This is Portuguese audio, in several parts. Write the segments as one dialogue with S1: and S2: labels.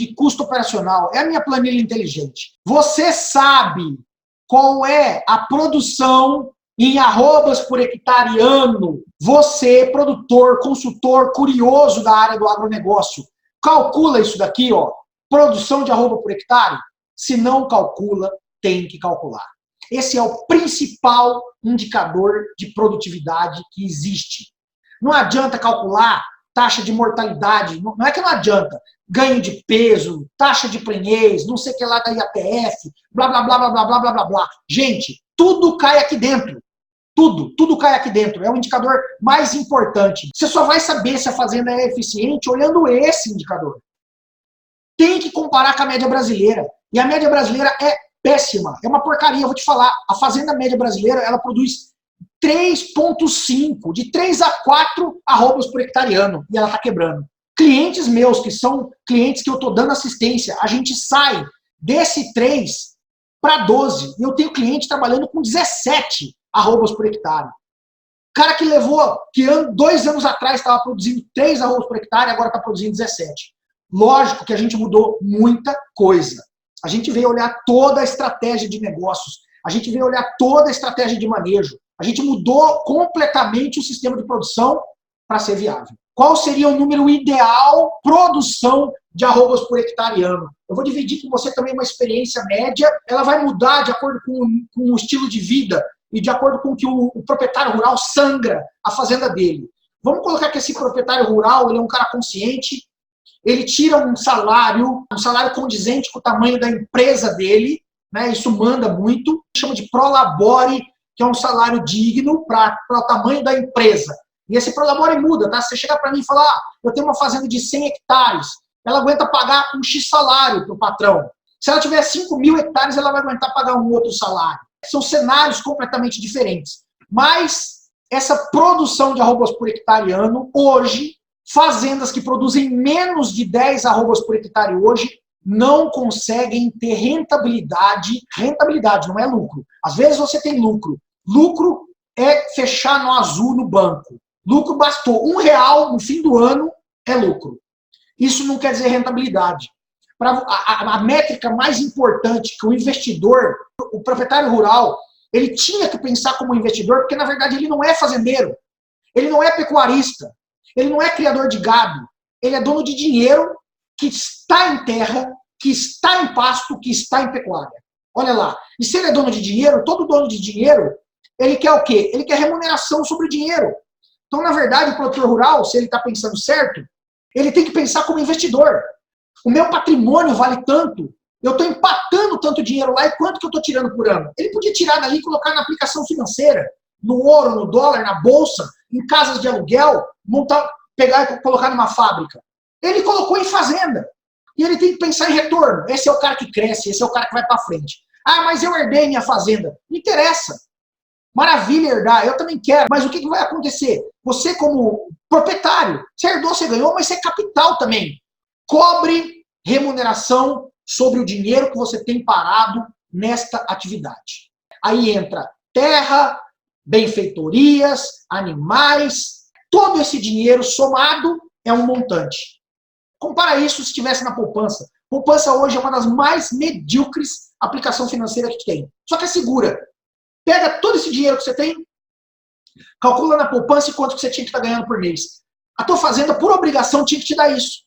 S1: de custo operacional, é a minha planilha inteligente. Você sabe qual é a produção em arrobas por hectare ano? Você, produtor, consultor, curioso da área do agronegócio, calcula isso daqui, ó, produção de arroba por hectare? Se não calcula, tem que calcular. Esse é o principal indicador de produtividade que existe. Não adianta calcular taxa de mortalidade, não é que não adianta. Ganho de peso, taxa de prenhez, não sei o que lá da IATF, blá, blá, blá, blá, blá, blá, blá, blá, blá. Gente, tudo cai aqui dentro. Tudo cai aqui dentro. É o indicador mais importante. Você só vai saber se a fazenda é eficiente olhando esse indicador. Tem que comparar com a média brasileira. E a média brasileira é péssima. É uma porcaria, eu vou te falar. A fazenda média brasileira, ela produz 3,5, de 3 a 4 arrobas por hectare ano, e ela está quebrando. Clientes meus, que são clientes que eu estou dando assistência, a gente sai desse 3 para 12. E eu tenho cliente trabalhando com 17 arrobas por hectare. Cara que levou, que 2 anos atrás estava produzindo 3 arrobas por hectare, agora está produzindo 17. Lógico que a gente mudou muita coisa. A gente veio olhar toda a estratégia de negócios, a gente veio olhar toda a estratégia de manejo. A gente mudou completamente o sistema de produção para ser viável. Qual seria o número ideal produção de arrobas por hectare ano? Eu vou dividir com você também uma experiência média. Ela vai mudar de acordo com o estilo de vida e de acordo com o que o proprietário rural sangra a fazenda dele. Vamos colocar que esse proprietário rural ele é um cara consciente, ele tira um salário condizente com o tamanho da empresa dele, né? Isso manda muito. Chama de prolabore, que é um salário digno para o tamanho da empresa. E esse prolabore muda, tá? Se você chegar para mim e falar, eu tenho uma fazenda de 100 hectares, ela aguenta pagar um X salário para o patrão. Se ela tiver 5.000 hectares, ela vai aguentar pagar um outro salário. São cenários completamente diferentes. Mas essa produção de arrobas por hectare ano, hoje, fazendas que produzem menos de 10 arrobas por hectare hoje, não conseguem ter rentabilidade. Rentabilidade, não é lucro. Às vezes você tem lucro. Lucro é fechar no azul no banco. Lucro bastou R$1 no fim do ano, é lucro. Isso não quer dizer rentabilidade. A métrica mais importante que o investidor, o proprietário rural, ele tinha que pensar como investidor, porque na verdade ele não é fazendeiro, ele não é pecuarista, ele não é criador de gado, ele é dono de dinheiro que está em terra, que está em pasto, que está em pecuária. Olha lá. E se ele é dono de dinheiro, todo dono de dinheiro, ele quer o quê? Ele quer remuneração sobre o dinheiro. Então, na verdade, o produtor rural, se ele está pensando certo, ele tem que pensar como investidor. O meu patrimônio vale tanto, eu estou empatando tanto dinheiro lá, e quanto que eu estou tirando por ano? Ele podia tirar dali e colocar na aplicação financeira, no ouro, no dólar, na bolsa, em casas de aluguel, pegar e colocar numa fábrica. Ele colocou em fazenda. E ele tem que pensar em retorno. Esse é o cara que cresce, esse é o cara que vai para frente. Ah, mas eu herdei minha fazenda. Não interessa. Maravilha herdar, eu também quero. Mas o que vai acontecer? Você como proprietário, você herdou, você ganhou, mas você é capital também. Cobre remuneração sobre o dinheiro que você tem parado nesta atividade. Aí entra terra, benfeitorias, animais, todo esse dinheiro somado é um montante. Compara isso se estivesse na poupança. Poupança hoje é uma das mais medíocres aplicação financeira que tem. Só que é segura. Pega todo esse dinheiro que você tem, calcula na poupança e quanto que você tinha que estar ganhando por mês. A tua fazenda, por obrigação, tinha que te dar isso.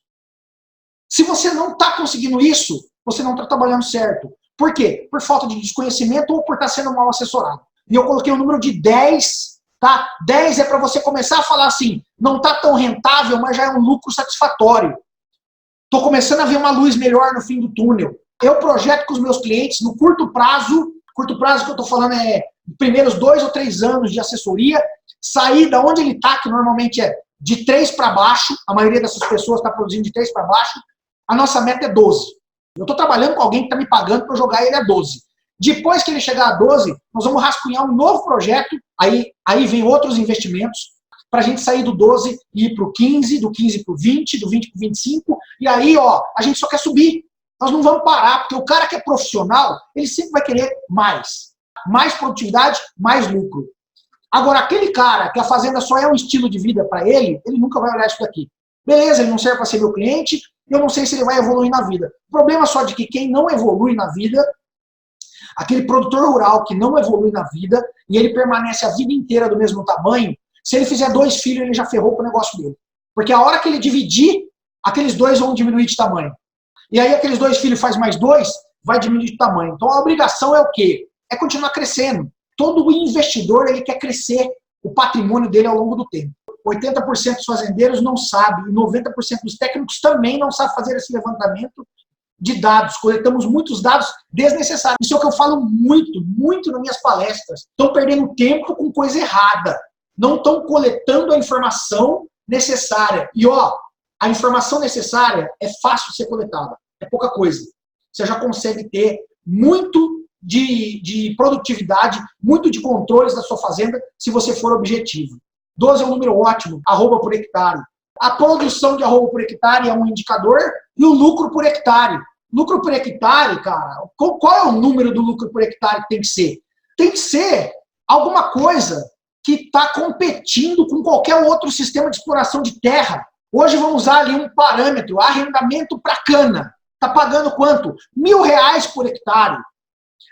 S1: Se você não está conseguindo isso, você não está trabalhando certo. Por quê? Por falta de desconhecimento ou por estar sendo mal assessorado. E eu coloquei o número de 10, tá? 10 é para você começar a falar assim, não está tão rentável, mas já é um lucro satisfatório. Estou começando a ver uma luz melhor no fim do túnel. Eu projeto com os meus clientes no curto prazo que eu estou falando é primeiros 2 ou 3 anos de assessoria, sair da onde ele está, que normalmente é de 3 para baixo, a maioria dessas pessoas está produzindo de 3 para baixo, a nossa meta é 12. Eu estou trabalhando com alguém que está me pagando para jogar ele a 12. Depois que ele chegar a 12, nós vamos rascunhar um novo projeto, aí vem outros investimentos, para a gente sair do 12 e ir para o 15, do 15 para o 20, do 20 para o 25, e aí, ó, a gente só quer subir. Nós não vamos parar, porque o cara que é profissional, ele sempre vai querer mais. Mais produtividade, mais lucro. Agora, aquele cara que a fazenda só é um estilo de vida para ele nunca vai olhar isso daqui. Beleza, ele não serve para ser meu cliente, eu não sei se ele vai evoluir na vida. O problema só de que quem não evolui na vida, aquele produtor rural que não evolui na vida, e ele permanece a vida inteira do mesmo tamanho, se ele fizer 2 filhos, ele já ferrou com o negócio dele. Porque a hora que ele dividir, aqueles 2 vão diminuir de tamanho. E aí aqueles 2 filhos faz mais 2, vai diminuir de tamanho. Então a obrigação é o quê? É continuar crescendo. Todo investidor ele quer crescer o patrimônio dele ao longo do tempo. 80% dos fazendeiros não sabem, e 90% dos técnicos também não sabem fazer esse levantamento de dados. Coletamos muitos dados desnecessários. Isso é o que eu falo muito nas minhas palestras. Estão perdendo tempo com coisa errada. Não estão coletando a informação necessária. E ó, a informação necessária é fácil de ser coletada. É pouca coisa. Você já consegue ter muito de produtividade, muito de controles da sua fazenda, se você for objetivo. 12 é um número ótimo, arroba por hectare. A produção de arroba por hectare é um indicador e o lucro por hectare. Lucro por hectare, cara, qual é o número do lucro por hectare que tem que ser? Tem que ser alguma coisa que está competindo com qualquer outro sistema de exploração de terra. Hoje vamos usar ali um parâmetro, arrendamento para cana. Está pagando quanto? R$1.000 por hectare.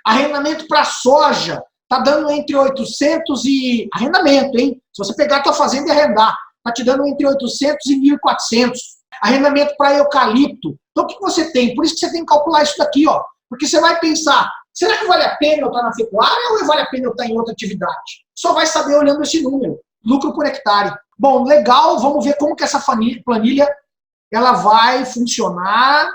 S1: Arrendamento para soja está dando entre 800 e... Arrendamento, hein? Se você pegar a tua fazenda e arrendar, está te dando entre 800 e 1.400. Arrendamento para eucalipto. Então o que você tem? Por isso que você tem que calcular isso daqui, ó. Porque você vai pensar, será que vale a pena eu estar na pecuária ou vale a pena eu estar em outra atividade? Só vai saber olhando esse número. Lucro por hectare. Bom, legal, vamos ver como que essa planilha ela vai funcionar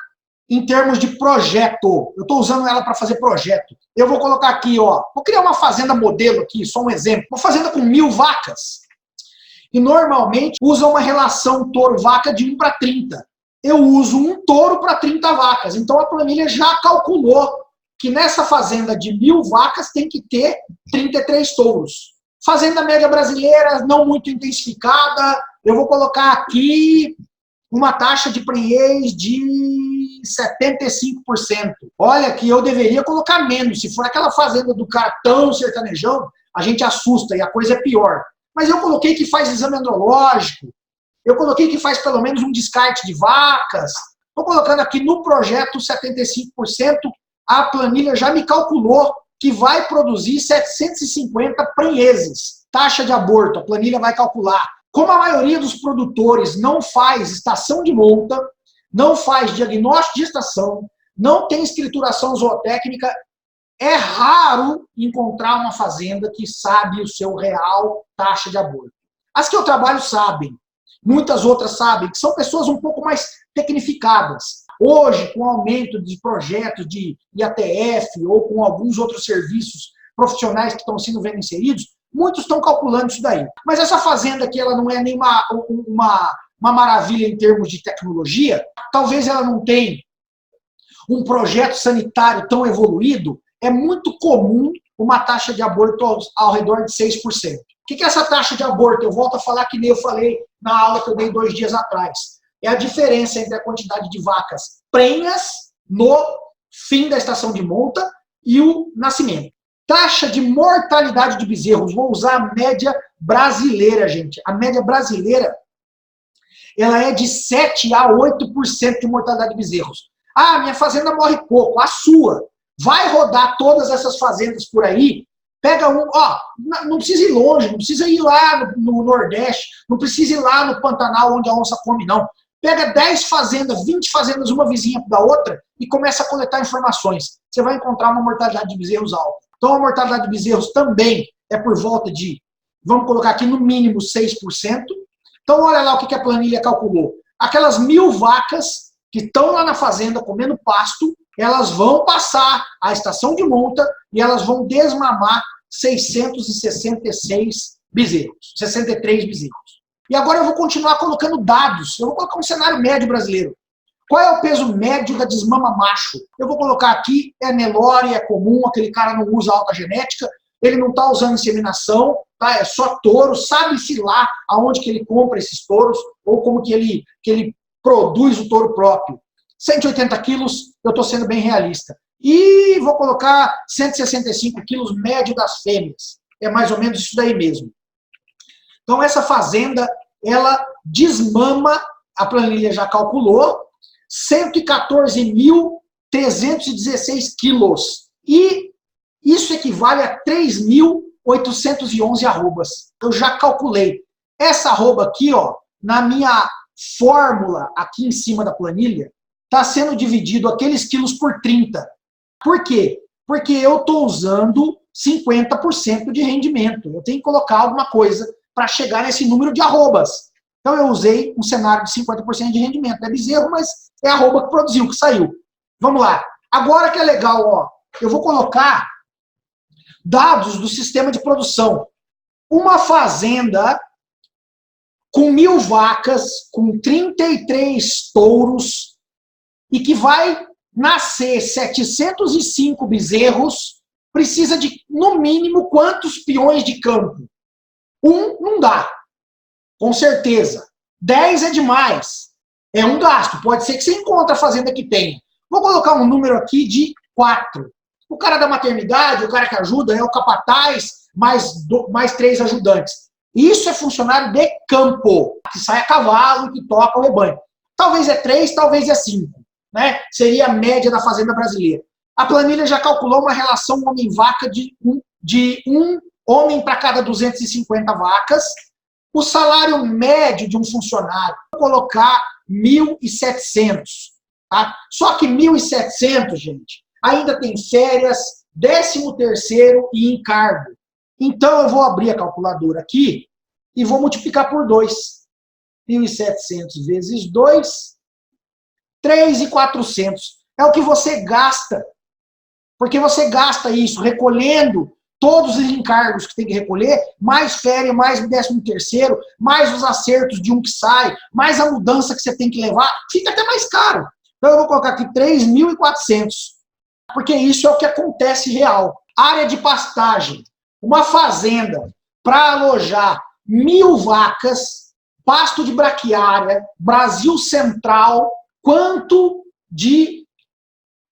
S1: em termos de projeto. Eu estou usando ela para fazer projeto. Eu vou colocar aqui, ó, vou criar uma fazenda modelo aqui, só um exemplo. Uma fazenda com 1.000 vacas. E normalmente usa uma relação touro-vaca de 1 para 30. Eu uso um touro para 30 vacas. Então a planilha já calculou que nessa fazenda de 1.000 vacas tem que ter 33 touros. Fazenda média brasileira, não muito intensificada. Eu vou colocar aqui uma taxa de prenhez de 75%. Olha que eu deveria colocar menos. Se for aquela fazenda do cara tão sertanejão, a gente assusta e a coisa é pior. Mas eu coloquei que faz exame andrológico, eu coloquei que faz pelo menos um descarte de vacas. Estou colocando aqui no projeto 75%, a planilha já me calculou que vai produzir 750 prenheses. Taxa de aborto, a planilha vai calcular. Como a maioria dos produtores não faz estação de monta, não faz diagnóstico de estação, não tem escrituração zootécnica, é raro encontrar uma fazenda que sabe o seu real taxa de aborto. As que eu trabalho sabem, muitas outras sabem, que são pessoas um pouco mais tecnificadas. Hoje, com o aumento de projetos de IATF ou com alguns outros serviços profissionais que estão sendo inseridos, muitos estão calculando isso daí. Mas essa fazenda aqui, ela não é nem uma maravilha em termos de tecnologia. Talvez ela não tenha um projeto sanitário tão evoluído. É muito comum uma taxa de aborto ao redor de 6%. O que é essa taxa de aborto? Eu volto a falar que nem eu falei na aula que eu dei 2 dias atrás. É a diferença entre a quantidade de vacas prenhas no fim da estação de monta e o nascimento. Taxa de mortalidade de bezerros. Vou usar a média brasileira, gente. A média brasileira ela é de 7 a 8% de mortalidade de bezerros. Ah, minha fazenda morre pouco. A sua. Vai rodar todas essas fazendas por aí, pega um, ó, não precisa ir longe, não precisa ir lá no Nordeste, não precisa ir lá no Pantanal onde a onça come, não. Pega 10 fazendas, 20 fazendas, uma vizinha da outra, e começa a coletar informações. Você vai encontrar uma mortalidade de bezerros alta. Então a mortalidade de bezerros também é por volta de, vamos colocar aqui no mínimo 6%. Então olha lá o que a planilha calculou. Aquelas 1.000 vacas que estão lá na fazenda comendo pasto, elas vão passar a estação de monta e elas vão desmamar 666 bezerros, 63 bezerros. E agora eu vou continuar colocando dados. Eu vou colocar um cenário médio brasileiro. Qual é o peso médio da desmama macho? Eu vou colocar aqui, é Nelore, é comum, aquele cara não usa alta genética, ele não está usando inseminação, tá? É só touro, sabe-se lá aonde que ele compra esses touros, ou como que ele produz o touro próprio. 180 quilos, eu estou sendo bem realista. E vou colocar 165 quilos médio das fêmeas. É mais ou menos isso daí mesmo. Então essa fazenda, ela desmama, a planilha já calculou, 114.316 quilos. E isso equivale a 3.811 arrobas. Eu já calculei. Essa arroba aqui, ó, na minha fórmula aqui em cima da planilha, está sendo dividido aqueles quilos por 30. Por quê? Porque eu estou usando 50% de rendimento. Eu tenho que colocar alguma coisa para chegar nesse número de arrobas. Então eu usei um cenário de 50% de rendimento. É bezerro, mas é a arroba que produziu, que saiu. Vamos lá. Agora que é legal, ó, eu vou colocar dados do sistema de produção. Uma fazenda com 1.000 vacas, com 33 touros, e que vai nascer 705 bezerros, precisa de, no mínimo, quantos peões de campo? Não dá, com certeza. 10 é demais. É um gasto. Pode ser que você encontre a fazenda que tenha. Vou colocar um número aqui de 4. O cara da maternidade, o cara que ajuda, é o capataz, mais 3 ajudantes. Isso é funcionário de campo, que sai a cavalo, que toca o rebanho. Talvez é 3, talvez é 5. Né? Seria a média da fazenda brasileira. A planilha já calculou uma relação homem-vaca de um homem para cada 250 vacas. O salário médio de um funcionário, vou colocar 1.700. Tá? Só que 1.700, gente, ainda tem férias, 13º e encargo. Então eu vou abrir a calculadora aqui e vou multiplicar por 2. 1.700 vezes 2, 3.400. É o que você gasta. Porque você gasta isso recolhendo todos os encargos que tem que recolher, mais férias, mais 13º, mais os acertos de um que sai, mais a mudança que você tem que levar, fica até mais caro. Então eu vou colocar aqui 3.400, porque isso é o que acontece real. Área de pastagem, uma fazenda para alojar 1.000 vacas, pasto de braquiária, Brasil Central, quanto de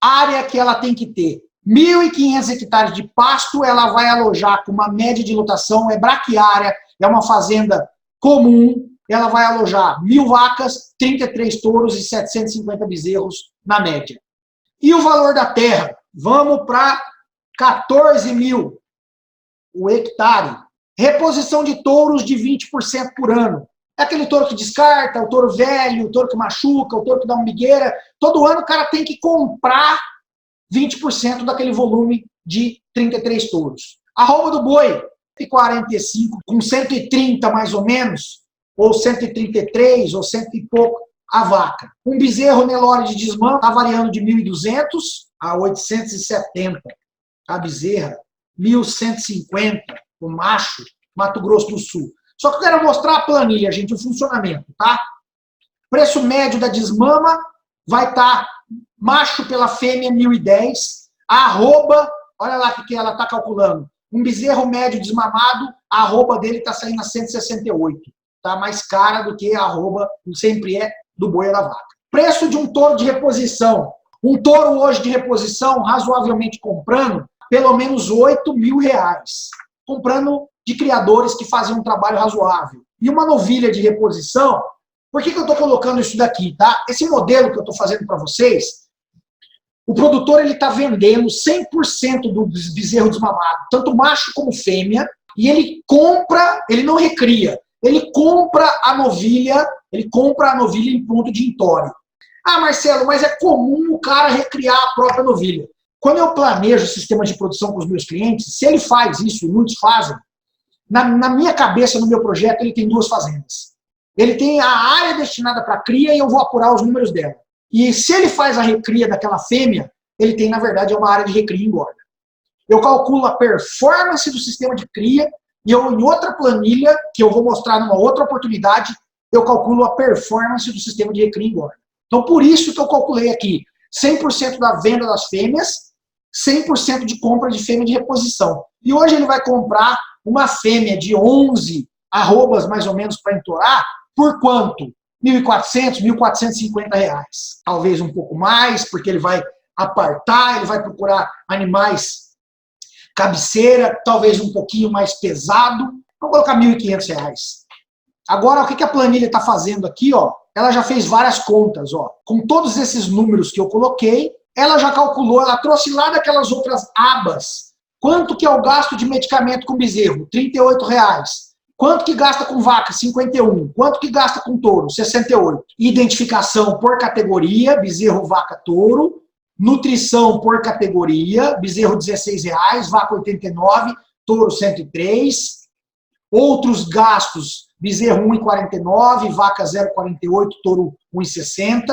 S1: área que ela tem que ter? 1.500 hectares de pasto, ela vai alojar com uma média de lotação, é braquiária, é uma fazenda comum, ela vai alojar 1.000 vacas, 33 touros e 750 bezerros na média. E o valor da terra? Vamos para 14.000 o hectare. Reposição de touros de 20% por ano. É aquele touro que descarta, o touro velho, o touro que machuca, o touro que dá uma migueira. Todo ano o cara tem que comprar 20% daquele volume de 33 touros. Arroba do boi, 145, com 130 mais ou menos, ou 133, ou 100 e pouco a vaca. Um bezerro Nelore de desmame está variando de 1.200 a 870. A bezerra, 1.150, o macho, Mato Grosso do Sul. Só que eu quero mostrar a planilha, gente, o funcionamento, tá? Preço médio da desmama vai estar macho pela fêmea 1.010, a arroba, olha lá o que ela está calculando. Um bezerro médio desmamado, a arroba dele está saindo a 168. Está mais cara do que a arroba, sempre é, do boi ou da vaca. Preço de um touro de reposição. Um touro hoje de reposição, razoavelmente comprando, pelo menos R$8.000. Comprando de criadores que fazem um trabalho razoável. E uma novilha de reposição, por que eu estou colocando isso daqui, tá? Esse modelo que eu estou fazendo para vocês, o produtor ele está vendendo 100% do bezerro desmamado, tanto macho como fêmea, e ele compra, ele não recria, ele compra a novilha em ponto de entório. Ah, Marcelo, mas é comum o cara recriar a própria novilha. Quando eu planejo sistemas de produção com os meus clientes, se ele faz isso, e muitos fazem, na minha cabeça, no meu projeto, ele tem 2 fazendas. Ele tem a área destinada para cria e eu vou apurar os números dela. E se ele faz a recria daquela fêmea, ele tem, na verdade, uma área de recria e engorda. Eu calculo a performance do sistema de cria e eu, em outra planilha, que eu vou mostrar numa outra oportunidade, eu calculo a performance do sistema de recria e engorda. Então, por isso que eu calculei aqui 100% da venda das fêmeas, 100% de compra de fêmea de reposição. E hoje ele vai comprar uma fêmea de 11 arrobas, mais ou menos, para entorar, por quanto? R$1.400, R$1.450. Talvez um pouco mais, porque ele vai apartar, ele vai procurar animais cabeceira, talvez um pouquinho mais pesado. Vou colocar R$1.500. Agora, o que a planilha está fazendo aqui? Ó, ela já fez várias contas, ó. Com todos esses números que eu coloquei, ela já calculou, ela trouxe lá daquelas outras abas. Quanto que é o gasto de medicamento com bezerro? R$38. Quanto que gasta com vaca? 51. Quanto que gasta com touro? 68. Identificação por categoria, bezerro, vaca, touro. Nutrição por categoria, bezerro R$16, vaca 89, touro 103. Outros gastos, bezerro 1,49, vaca 0,48, touro 1,60.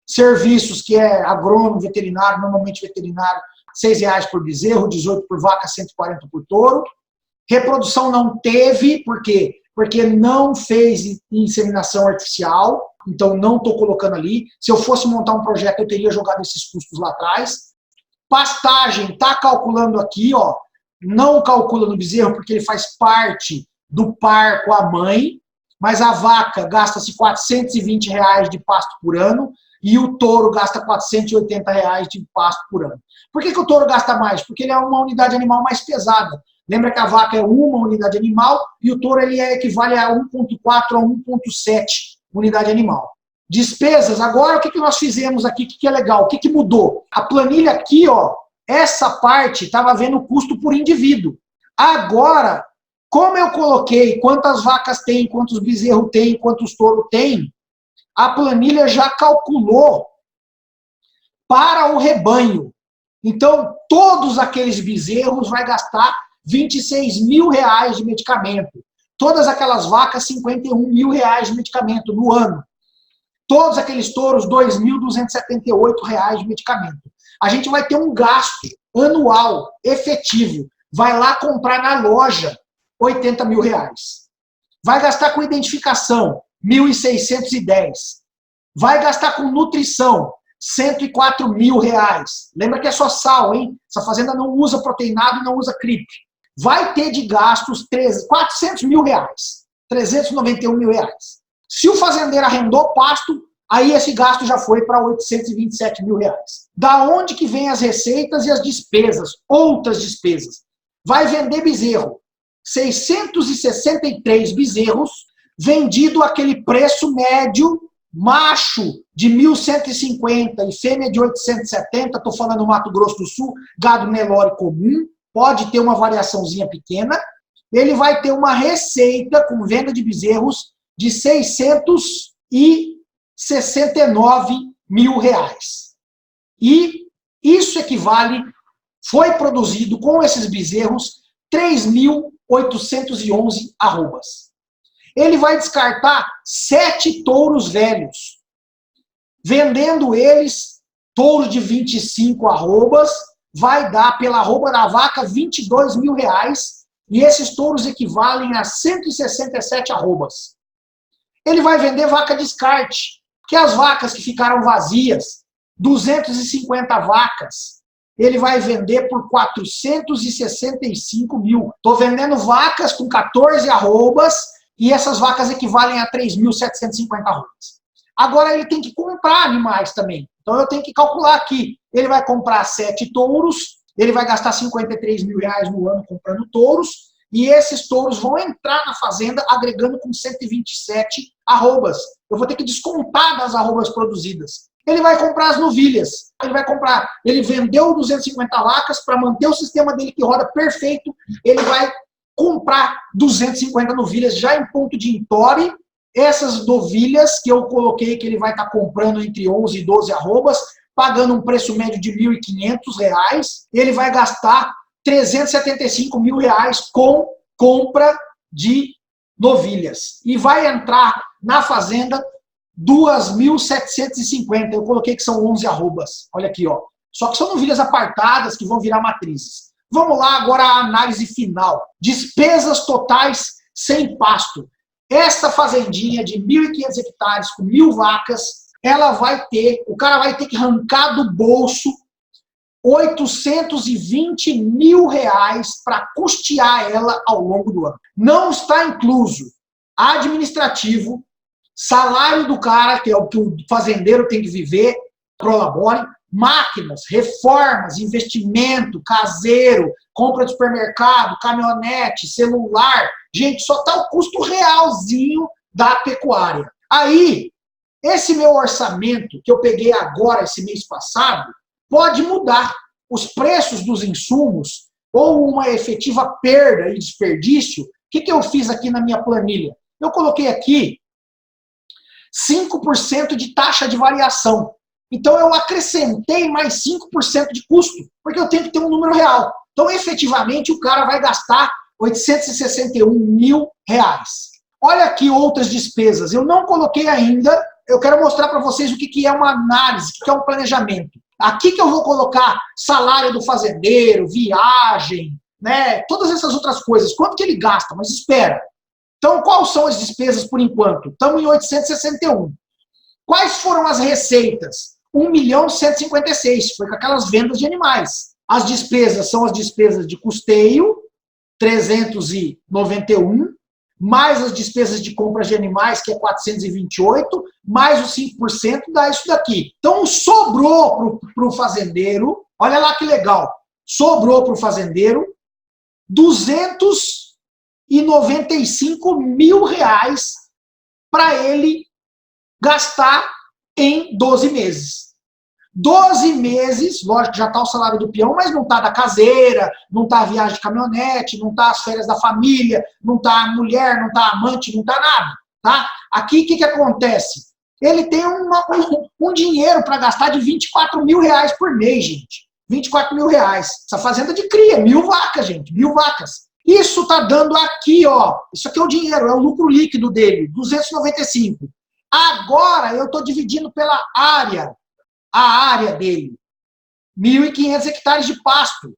S1: Serviços, que é agrônomo, veterinário, normalmente veterinário, R$6 por bezerro, 18 por vaca, 140 por touro. Reprodução não teve, por quê? Porque não fez inseminação artificial, então não estou colocando ali. Se eu fosse montar um projeto, eu teria jogado esses custos lá atrás. Pastagem, está calculando aqui, ó, não calcula no bezerro, porque ele faz parte do par com a mãe, mas a vaca gasta-se R$420 de pasto por ano, e o touro gasta R$480 de pasto por ano. Por que o touro gasta mais? Porque ele é uma unidade animal mais pesada. Lembra que a vaca é uma unidade animal e o touro ele equivale a 1,4 a 1,7 unidade animal. Despesas, agora o que nós fizemos aqui, o que é legal, o que mudou? A planilha aqui, ó, essa parte estava vendo o custo por indivíduo. Agora, como eu coloquei quantas vacas tem, quantos bezerros tem, quantos touros tem, a planilha já calculou para o rebanho. Então, todos aqueles bezerros vai gastar R$26 mil de medicamento. Todas aquelas vacas, R$51 mil de medicamento no ano. Todos aqueles touros, R$2.278 de medicamento. A gente vai ter um gasto anual, efetivo. Vai lá comprar na loja, R$80 mil. Vai gastar com identificação, R$1.610. Vai gastar com nutrição, R$104 mil. Lembra que é só sal, hein? Essa fazenda não usa proteinado e não usa CRIP. Vai ter de gastos R$400 mil, R$391 mil. Se o fazendeiro arrendou pasto, aí esse gasto já foi para R$827 mil. Da onde que vem as receitas e as despesas? Outras despesas. Vai vender bezerro. 663 bezerros, vendido aquele preço médio, macho de 1.150 e fêmea de 870, estou falando Mato Grosso do Sul, gado Nelore comum, pode ter uma variaçãozinha pequena. Ele vai ter uma receita com venda de bezerros de R$669 mil. E isso equivale, foi produzido com esses bezerros 3.811 arrobas. Ele vai descartar 7 touros velhos, vendendo eles, touros de 25 arrobas, vai dar pela arroba da vaca R$22 mil, e esses touros equivalem a 167 arrobas. Ele vai vender vaca descarte, que é as vacas que ficaram vazias, 250 vacas, ele vai vender por R$465 mil. Estou vendendo vacas com 14 arrobas, e essas vacas equivalem a 3.750 arrobas. Agora ele tem que comprar animais também. Então eu tenho que calcular aqui. Ele vai comprar 7 touros, ele vai gastar R$53 mil no ano comprando touros, e esses touros vão entrar na fazenda agregando com 127 arrobas. Eu vou ter que descontar das arrobas produzidas. Ele vai comprar as novilhas. Ele vendeu 250 vacas para manter o sistema dele que roda perfeito. Ele vai comprar 250 novilhas já em ponto de entore. Essas novilhas que eu coloquei que ele vai estar comprando entre 11 e 12 arrobas, pagando um preço médio de R$1.500, ele vai gastar R$375 mil com compra de novilhas. E vai entrar na fazenda 2.750. Eu coloquei que são 11 arrobas. Olha aqui, ó. Só que são novilhas apartadas que vão virar matrizes. Vamos lá agora a análise final. Despesas totais sem pasto. Essa fazendinha de 1.500 hectares com 1.000 vacas, o cara vai ter que arrancar do bolso R$820 mil para custear ela ao longo do ano. Não está incluso administrativo, salário do cara, que é o que o fazendeiro tem que viver, prolabore, máquinas, reformas, investimento, caseiro, compra de supermercado, caminhonete, celular. Gente, só está o custo realzinho da pecuária. Aí, Esse meu orçamento, que eu peguei agora, esse mês passado, pode mudar. Os preços dos insumos, ou uma efetiva perda e desperdício, o que eu fiz aqui na minha planilha? Eu coloquei aqui 5% de taxa de variação. Então, eu acrescentei mais 5% de custo, porque eu tenho que ter um número real. Então, efetivamente, o cara vai gastar R$861 mil. Olha aqui outras despesas. Eu não coloquei ainda, eu quero mostrar para vocês o que é uma análise, o que é um planejamento. Aqui que eu vou colocar salário do fazendeiro, viagem, né, todas essas outras coisas. Quanto que ele gasta? Mas espera. Então, quais são as despesas por enquanto? Estamos em 861. Quais foram as receitas? 1.156, foi com aquelas vendas de animais. As despesas são as despesas de custeio, 391, mais as despesas de compras de animais, que é 428, mais os 5% dá isso daqui. Então, sobrou para o fazendeiro, olha lá que legal, sobrou para o fazendeiro R$295 mil para ele gastar em 12 meses. 12 meses, lógico que já está o salário do peão, mas não está da caseira, não está a viagem de caminhonete, não está as férias da família, não está a mulher, não está a amante, não está nada. Tá? Aqui o que acontece? Ele tem um dinheiro para gastar de R$24 mil por mês, gente. R$24 mil. Essa fazenda de cria, 1.000 vacas, gente, 1.000 vacas. Isso está dando aqui, ó. Isso aqui é o dinheiro, é o lucro líquido dele, 295. Agora eu estou dividindo pela área, a área dele. 1.500 hectares de pasto.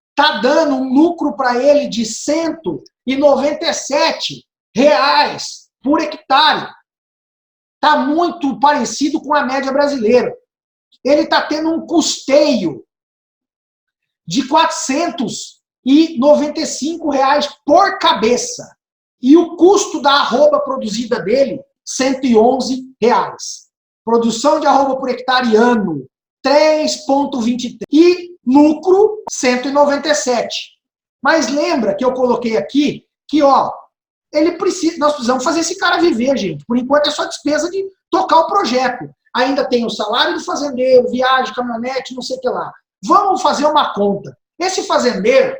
S1: Está dando um lucro para ele de R$197 por hectare. Está muito parecido com a média brasileira. Ele está tendo um custeio de R$495 por cabeça. E o custo da arroba produzida dele, R$111. Produção de arroba por hectare ano, 3,23. E lucro, 197. Mas lembra que eu coloquei aqui que, ó, nós precisamos fazer esse cara viver, gente. Por enquanto é só despesa de tocar o projeto. Ainda tem o salário do fazendeiro, viagem, caminhonete, não sei o que lá. Vamos fazer uma conta. Esse fazendeiro,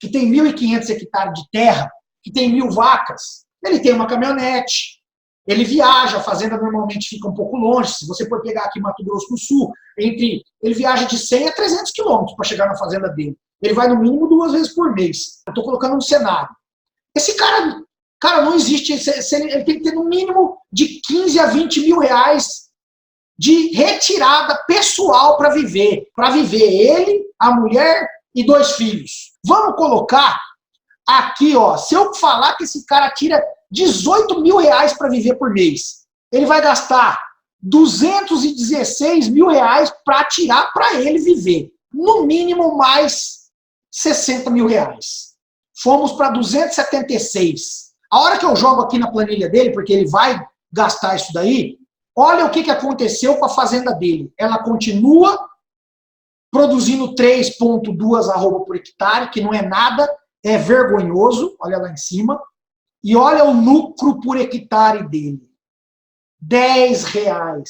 S1: que tem 1.500 hectares de terra, que tem 1.000 vacas, ele tem uma caminhonete, ele viaja, a fazenda normalmente fica um pouco longe. Se você for pegar aqui Mato Grosso do Sul, ele viaja de 100 a 300 quilômetros para chegar na fazenda dele. Ele vai no mínimo 2 vezes por mês. Eu estou colocando um cenário. Esse cara não existe. Ele tem que ter no mínimo de 15 a 20 mil de retirada pessoal para viver. Para viver ele, a mulher e 2 filhos. Vamos colocar aqui, ó. Se eu falar que esse cara tira 18 mil para viver por mês, ele vai gastar 216 mil para tirar para ele viver. No mínimo mais 60 mil. Fomos para 276. A hora que eu jogo aqui na planilha dele, porque ele vai gastar isso daí, olha o que aconteceu com a fazenda dele. Ela continua produzindo 3,2 arroba por hectare, que não é nada, é vergonhoso, olha lá em cima. E olha o lucro por hectare dele. R$10.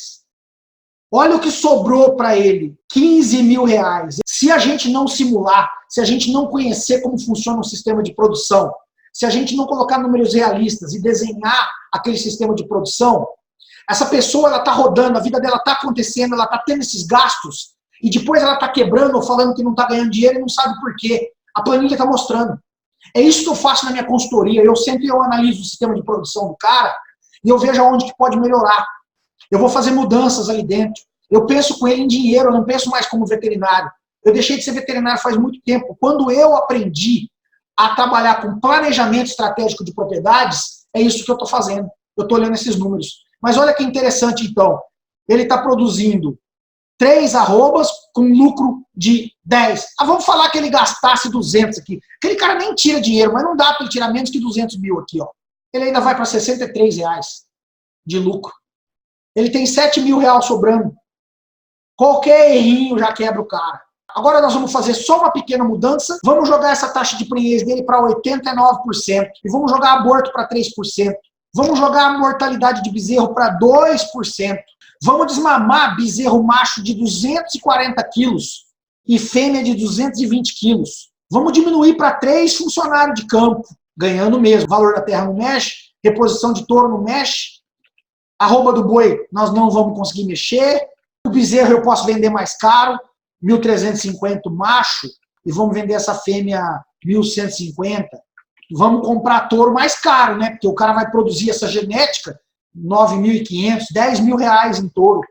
S1: Olha o que sobrou para ele. R$15 mil. Se a gente não simular, se a gente não conhecer como funciona o sistema de produção, se a gente não colocar números realistas e desenhar aquele sistema de produção, essa pessoa ela está rodando, a vida dela está acontecendo, ela está tendo esses gastos, e depois ela está quebrando ou falando que não está ganhando dinheiro e não sabe por quê. A planilha está mostrando. É isso que eu faço na minha consultoria. Eu analiso o sistema de produção do cara e eu vejo aonde que pode melhorar. Eu vou fazer mudanças ali dentro. Eu penso com ele em dinheiro, eu não penso mais como veterinário. Eu deixei de ser veterinário faz muito tempo. Quando eu aprendi a trabalhar com planejamento estratégico de propriedades, é isso que eu estou fazendo. Eu estou olhando esses números. Mas olha que interessante, então. Ele está produzindo 3 arrobas com lucro de 10. Vamos falar que ele gastasse 200 aqui. Aquele cara nem tira dinheiro, mas não dá para ele tirar menos que 200 mil aqui, ó. Ele ainda vai para R$63 de lucro. Ele tem 7 mil sobrando. Qualquer errinho já quebra o cara. Agora nós vamos fazer só uma pequena mudança. Vamos jogar essa taxa de prenhez dele para 89%. E vamos jogar aborto para 3%. Vamos jogar a mortalidade de bezerro para 2%. Vamos desmamar bezerro macho de 240 quilos e fêmea de 220 quilos. Vamos diminuir para 3 funcionários de campo, ganhando mesmo. O valor da terra não mexe, reposição de touro não mexe, arroba do boi nós não vamos conseguir mexer, o bezerro eu posso vender mais caro, 1.350 macho, e vamos vender essa fêmea 1.150. Vamos comprar touro mais caro, né? Porque o cara vai produzir essa genética, 9.500, 10 mil reais em touro.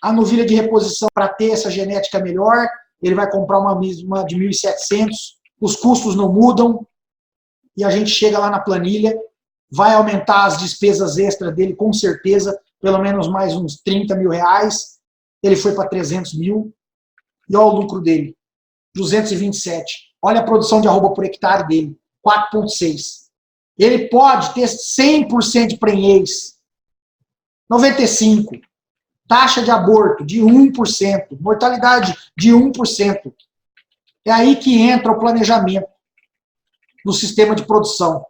S1: A novilha de reposição, para ter essa genética melhor, ele vai comprar uma de 1.700, os custos não mudam, e a gente chega lá na planilha, vai aumentar as despesas extras dele, com certeza, pelo menos mais uns 30 mil reais, ele foi para 300 mil, e olha o lucro dele, 227. Olha a produção de arroba por hectare dele, 4,6. Ele pode ter 100% de prenhez, 95%. Taxa de aborto de 1%, mortalidade de 1%. É aí que entra o planejamento no sistema de produção.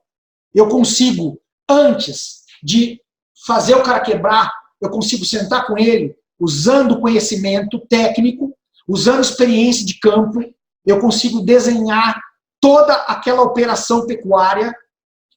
S1: Eu consigo, antes de fazer o cara quebrar, eu consigo sentar com ele, usando conhecimento técnico, usando experiência de campo, eu consigo desenhar toda aquela operação pecuária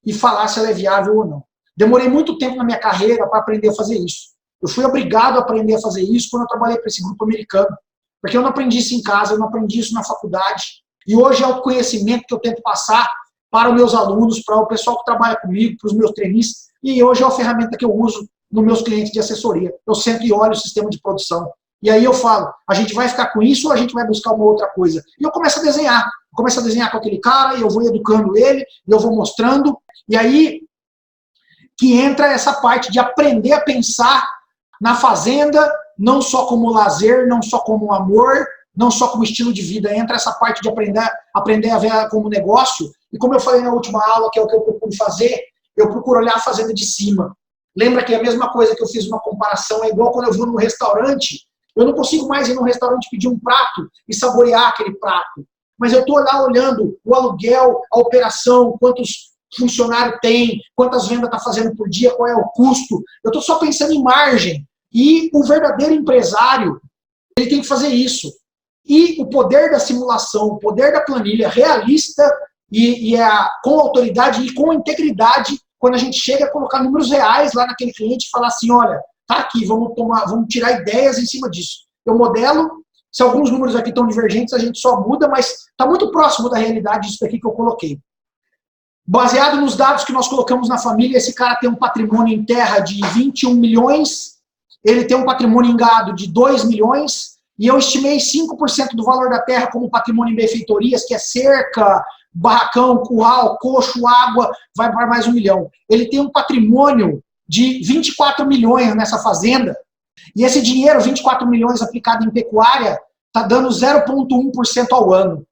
S1: e falar se ela é viável ou não. Demorei muito tempo na minha carreira para aprender a fazer isso. Eu fui obrigado a aprender a fazer isso quando eu trabalhei para esse grupo americano. Porque eu não aprendi isso em casa, eu não aprendi isso na faculdade. E hoje é o conhecimento que eu tento passar para os meus alunos, para o pessoal que trabalha comigo, para os meus treinistas. E hoje é a ferramenta que eu uso nos meus clientes de assessoria. Eu sento e olho o sistema de produção. E aí eu falo, a gente vai ficar com isso ou a gente vai buscar uma outra coisa? E eu começo a desenhar. Eu começo a desenhar com aquele cara, e eu vou educando ele, e eu vou mostrando. E aí que entra essa parte de aprender a pensar na fazenda, não só como lazer, não só como amor, não só como estilo de vida. Entra essa parte de aprender a ver como negócio. E como eu falei na última aula, que é o que eu procuro fazer, eu procuro olhar a fazenda de cima. Lembra que é a mesma coisa que eu fiz uma comparação, é igual quando eu vou num restaurante, eu não consigo mais ir num restaurante pedir um prato e saborear aquele prato. Mas eu estou lá olhando o aluguel, a operação, quantos funcionário tem, quantas vendas está fazendo por dia, qual é o custo. Eu estou só pensando em margem. E o verdadeiro empresário, ele tem que fazer isso. E o poder da simulação, o poder da planilha realista com autoridade e com integridade, quando a gente chega a colocar números reais lá naquele cliente e falar assim, olha, tá aqui, vamos tirar ideias em cima disso. Eu modelo, se alguns números aqui estão divergentes, a gente só muda, mas está muito próximo da realidade disso aqui que eu coloquei. Baseado nos dados que nós colocamos na família, esse cara tem um patrimônio em terra de 21 milhões, ele tem um patrimônio em gado de 2 milhões, e eu estimei 5% do valor da terra como patrimônio em benfeitorias, que é cerca, barracão, curral, coxo, água, vai para mais 1 milhão. Ele tem um patrimônio de 24 milhões nessa fazenda, e esse dinheiro, 24 milhões aplicado em pecuária, está dando 0,1% ao ano.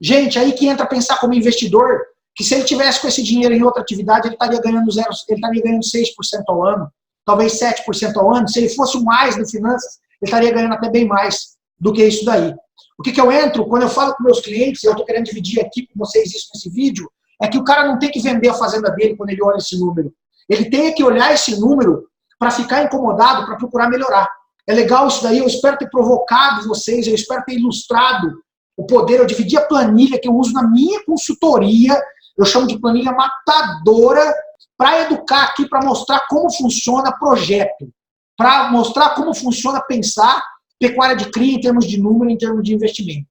S1: Gente, aí que entra pensar como investidor, que se ele tivesse com esse dinheiro em outra atividade, ele estaria ganhando 6% ao ano, talvez 7% ao ano. Se ele fosse mais no finanças, ele estaria ganhando até bem mais do que isso daí. O que eu entro, quando eu falo com meus clientes, e eu estou querendo dividir aqui com vocês isso nesse vídeo, é que o cara não tem que vender a fazenda dele quando ele olha esse número. Ele tem que olhar esse número para ficar incomodado, para procurar melhorar. É legal isso daí, eu espero ter provocado vocês, eu espero ter ilustrado o poder. Eu dividi a planilha que eu uso na minha consultoria, eu chamo de planilha matadora, para educar aqui, para mostrar como funciona projeto, para mostrar como funciona pensar pecuária de cria em termos de número, em termos de investimento.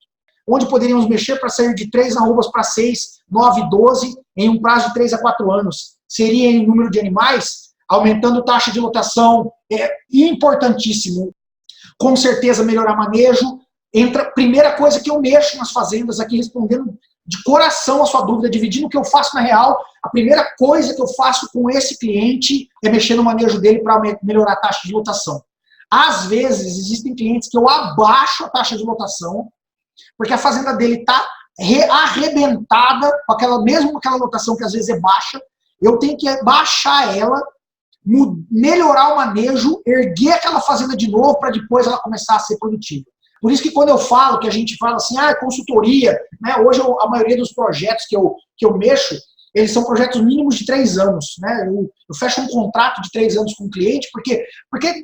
S1: Onde poderíamos mexer para sair de 3 arrobas para 6, 9, 12, em um prazo de 3 a 4 anos. Seria em número de animais, aumentando taxa de lotação, importantíssimo. Com certeza melhorar manejo. Primeira coisa que eu mexo nas fazendas aqui, respondendo de coração a sua dúvida, dividindo o que eu faço na real, a primeira coisa que eu faço com esse cliente é mexer no manejo dele para melhorar a taxa de lotação. Às vezes, existem clientes que eu abaixo a taxa de lotação, porque a fazenda dele está arrebentada, mesmo com aquela lotação que às vezes é baixa, eu tenho que baixar ela, melhorar o manejo, erguer aquela fazenda de novo para depois ela começar a ser produtiva. Por isso que quando eu falo, que a gente fala assim, consultoria, né, hoje a maioria dos projetos que eu mexo, eles são projetos mínimos de 3 anos. Né? Eu fecho um contrato de 3 anos com o cliente, porque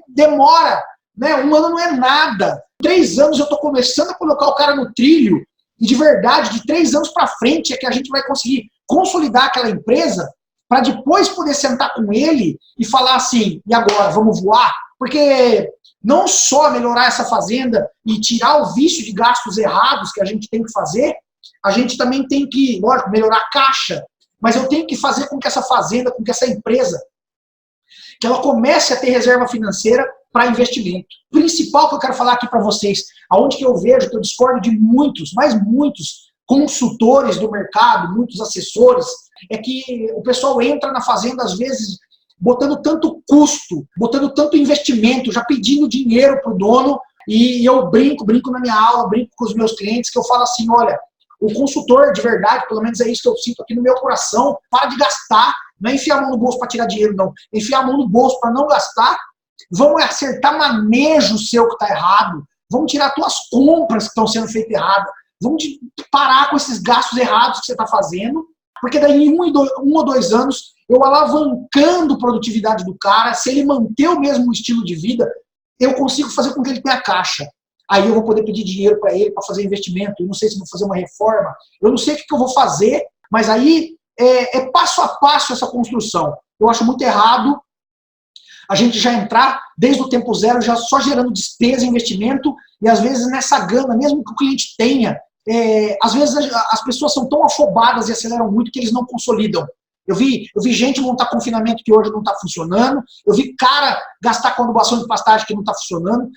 S1: demora, né? 1 ano não é nada. 3 anos eu estou começando a colocar o cara no trilho, e de verdade, de 3 anos para frente é que a gente vai conseguir consolidar aquela empresa para depois poder sentar com ele e falar assim, e agora, vamos voar? Porque não só melhorar essa fazenda e tirar o vício de gastos errados que a gente tem que fazer, a gente também tem que, lógico, melhorar a caixa, mas eu tenho que fazer com que essa fazenda, com que essa empresa, que ela comece a ter reserva financeira para investimento. O principal que eu quero falar aqui para vocês, aonde que eu vejo, que eu discordo de muitos, mas muitos consultores do mercado, muitos assessores, é que o pessoal entra na fazenda, às vezes, botando tanto custo, botando tanto investimento, já pedindo dinheiro para o dono, e eu brinco na minha aula, brinco com os meus clientes, que eu falo assim, olha, o consultor de verdade, pelo menos é isso que eu sinto aqui no meu coração, para de gastar, não é enfiar a mão no bolso para tirar dinheiro, não, é enfiar a mão no bolso para não gastar, vamos acertar manejo seu que está errado, vamos tirar tuas compras que estão sendo feitas erradas, vamos parar com esses gastos errados que você está fazendo, porque daí em 1 ou 2 anos, eu alavancando a produtividade do cara, se ele manter o mesmo estilo de vida, eu consigo fazer com que ele tenha caixa. Aí eu vou poder pedir dinheiro para ele, para fazer investimento, eu não sei se vou fazer uma reforma, eu não sei o que eu vou fazer, mas aí é passo a passo essa construção. Eu acho muito errado a gente já entrar desde o tempo zero, já só gerando despesa, investimento, e às vezes nessa gana, mesmo que o cliente tenha, às vezes as pessoas são tão afobadas e aceleram muito que eles não consolidam. Eu vi gente montar confinamento que hoje não está funcionando, eu vi cara gastar com adubação de pastagem que não está funcionando,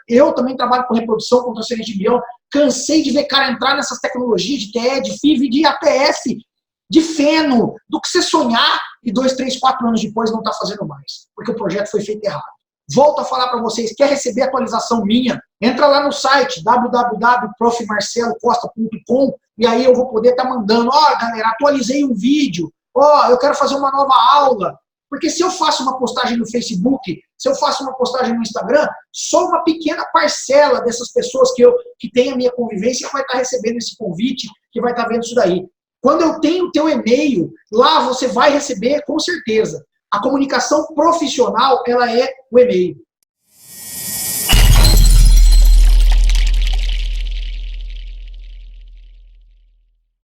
S1: eu também trabalho com reprodução, com transferência de embrião, cansei de ver cara entrar nessas tecnologias de TE, de FIV, de APF, de feno, do que você sonhar e 2, 3, 4 anos depois não está fazendo mais, porque o projeto foi feito errado. Volto a falar para vocês, quer receber atualização minha? Entra lá no site www.profmarcelocosta.com e aí eu vou poder estar mandando, ó, galera, atualizei um vídeo, ó, eu quero fazer uma nova aula, porque se eu faço uma postagem no Facebook, se eu faço uma postagem no Instagram, só uma pequena parcela dessas pessoas que tem a minha convivência vai estar recebendo esse convite, que vai estar vendo isso daí. Quando eu tenho o teu e-mail, lá você vai receber, com certeza. A comunicação profissional, ela é o e-mail.